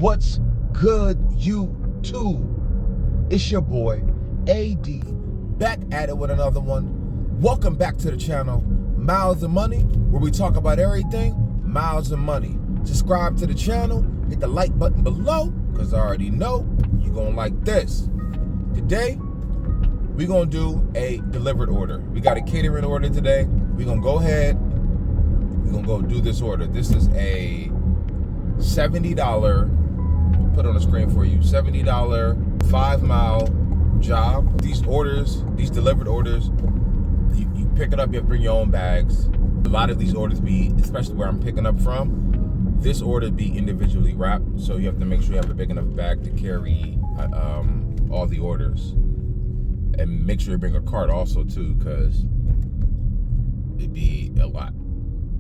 What's good, YouTube? It's your boy, AD, back at it with another one. Welcome back to the channel, Miles and Money, where we talk about everything miles and money. Subscribe to the channel, hit the like button below, because I already know you're going to like this. Today, we're going to do a delivered order. We got a catering order today. We're going to go ahead. We're going to go do this order. This is a $70, put it on the screen for you, $70 5-mile job. These orders, these delivered orders, you pick it up, you have to bring your own bags. A lot of these orders be, especially where I'm picking up from, this order be individually wrapped, so you have to make sure you have a big enough bag to carry all the orders. And make sure you bring a cart also too, because it'd be a lot.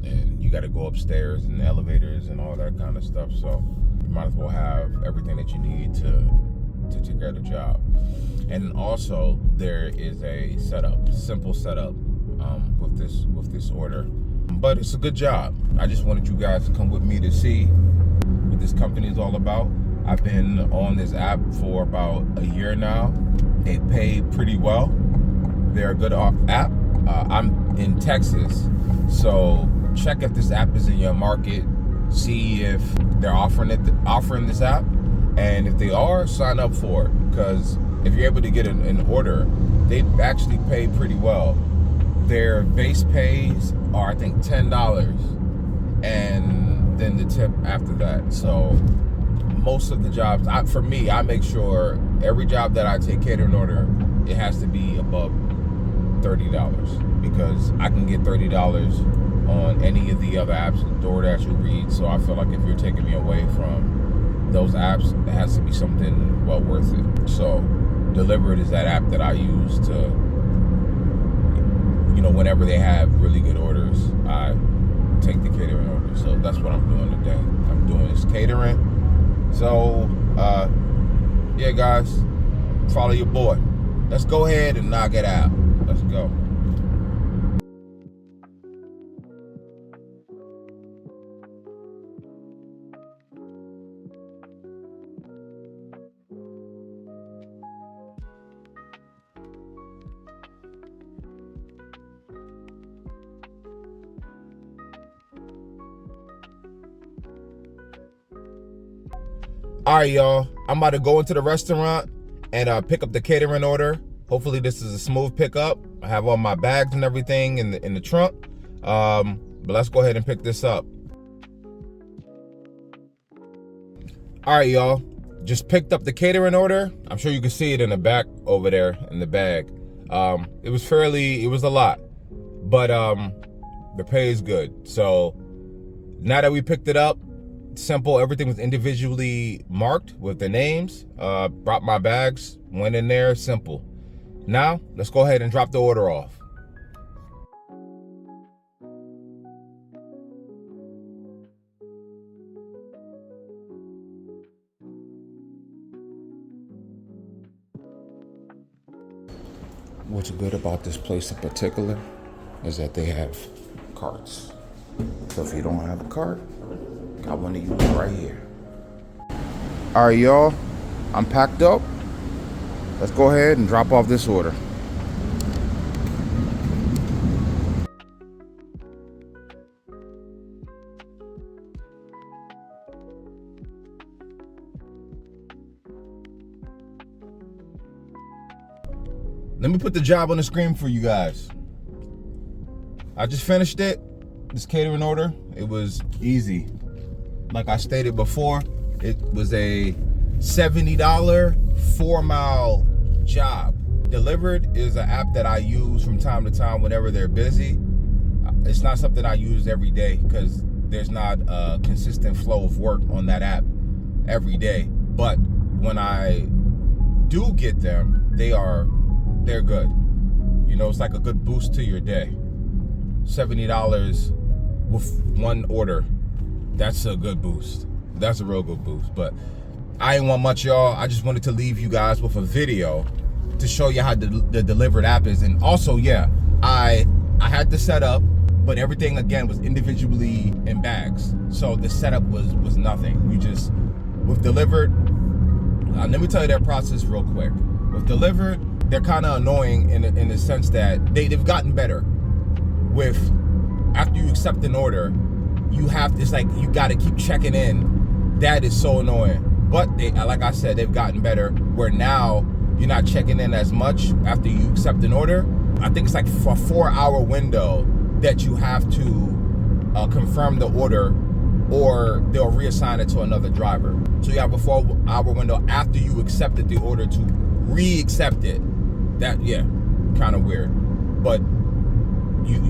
And you got to go upstairs and elevators and all that kind of stuff. So you might as well have everything that you need to take care of the job. And also there is a setup, simple setup with this order. But it's a good job. I just wanted you guys to come with me to see what this company is all about. I've been on this app for about a year now. They pay pretty well. They're a good app. I'm in Texas, so check if this app is in your market. See if they're offering this app, and if they are, sign up for it. Because if you're able to get an order, they actually pay pretty well. Their base pays are, I think, $10, and then the tip after that. So most of the jobs, for me, I make sure every job that I take catering order, it has to be above $30, because I can get $30 on any of the other apps, DoorDash, Uber Eats. So I feel like if you're taking me away from those apps, it has to be something well worth it. So Dlivrd is that app that I use to, whenever they have really good orders, I take the catering order. So that's what I'm doing today. I'm doing this catering. So, yeah, guys, follow your boy. Let's go ahead and knock it out. Let's go. All right, y'all, I'm about to go into the restaurant and pick up the catering order. Hopefully this is a smooth pickup. I have all my bags and everything in the trunk. But let's go ahead and pick this up. All right, y'all, just picked up the catering order. I'm sure you can see it in the back over there in the bag. It was a lot, but the pay is good. So now that we picked it up, simple, everything was individually marked with the names. Brought my bags, went in there, simple. Now let's go ahead and drop the order off. What's good about this place in particular is that they have carts. So if you don't have a cart, got one of you right here. All right, y'all, I'm packed up. Let's go ahead and drop off this order. Let me put the job on the screen for you guys. I just finished it, this catering order. It was easy. Like I stated before, it was a $70 4-mile job. Dlivrd is an app that I use from time to time whenever they're busy. It's not something I use every day because there's not a consistent flow of work on that app every day. But when I do get them, they're good. It's like a good boost to your day. $70 with one order. That's a good boost. That's a real good boost. But I ain't want much, y'all. I just wanted to leave you guys with a video to show you how the Dlivrd app is. And also, yeah, I had the setup, but everything again was individually in bags. So the setup was nothing. You just with Dlivrd, let me tell you their process real quick. With Dlivrd, they're kind of annoying in the sense that they've gotten better. With after you accept an order, it's like you got to keep checking in. That is so annoying. But they, like I said, they've gotten better where now you're not checking in as much after you accept an order. I think it's like for a 4-hour window that you have to confirm the order, or they'll reassign it to another driver. So you have a 4-hour window after you accepted the order to re-accept it. That, yeah, kind of weird. But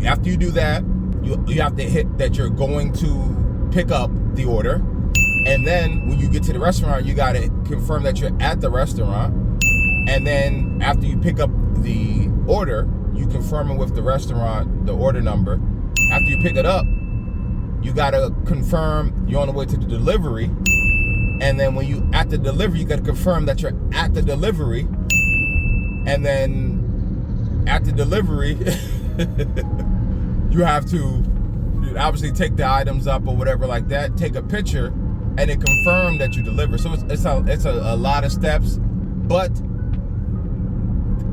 after you do that, you have to hit that you're going to pick up the order. And then when you get to the restaurant, you got to confirm that you're at the restaurant. And then after you pick up the order, you confirm it with the restaurant, the order number. After you pick it up, you got to confirm you're on the way to the delivery. And then when you at the delivery, you got to confirm that you're at the delivery. And then at the delivery, you have to obviously take the items up or whatever like that, take a picture, and then confirm that you deliver. So it's a lot of steps, but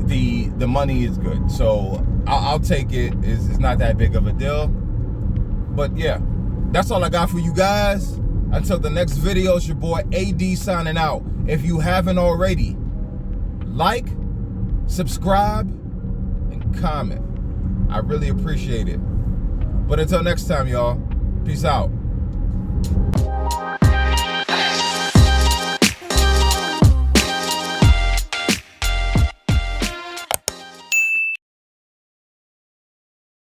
the money is good. So I'll take it. It's not that big of a deal. But yeah, that's all I got for you guys. Until the next video, it's your boy AD signing out. If you haven't already, like, subscribe, and comment. I really appreciate it. But until next time, y'all, peace out.